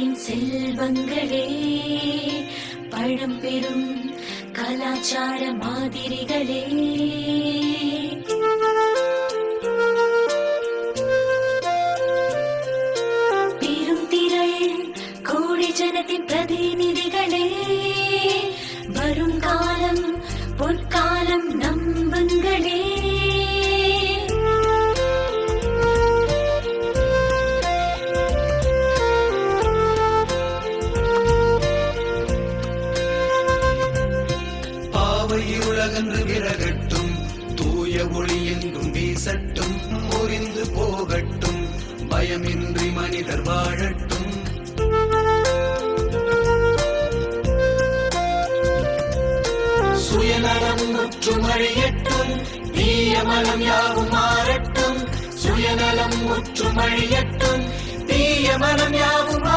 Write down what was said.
நாட்டின் செல்வங்களே, பழம்பெரும் கலாச்சார மாதிரிகளே, பெரும் திரள் கோடி ஜனத்தின் பிரதிநிதிகளே, வரும் காலம் பொற்காலம் நம்புங்களே. இருளகன்று விலகட்டும், தூய ஒளி எங்கும் வீசட்டும், முறிந்து போகட்டும், பயமின்றி மனிதர் வாழட்டும். சுயநலம் முற்றும் அழியட்டும், தீய மனம் யாவும் மாறட்டும். சுயநலம் முற்றும் அழியட்டும், தீய மனம் யாவும்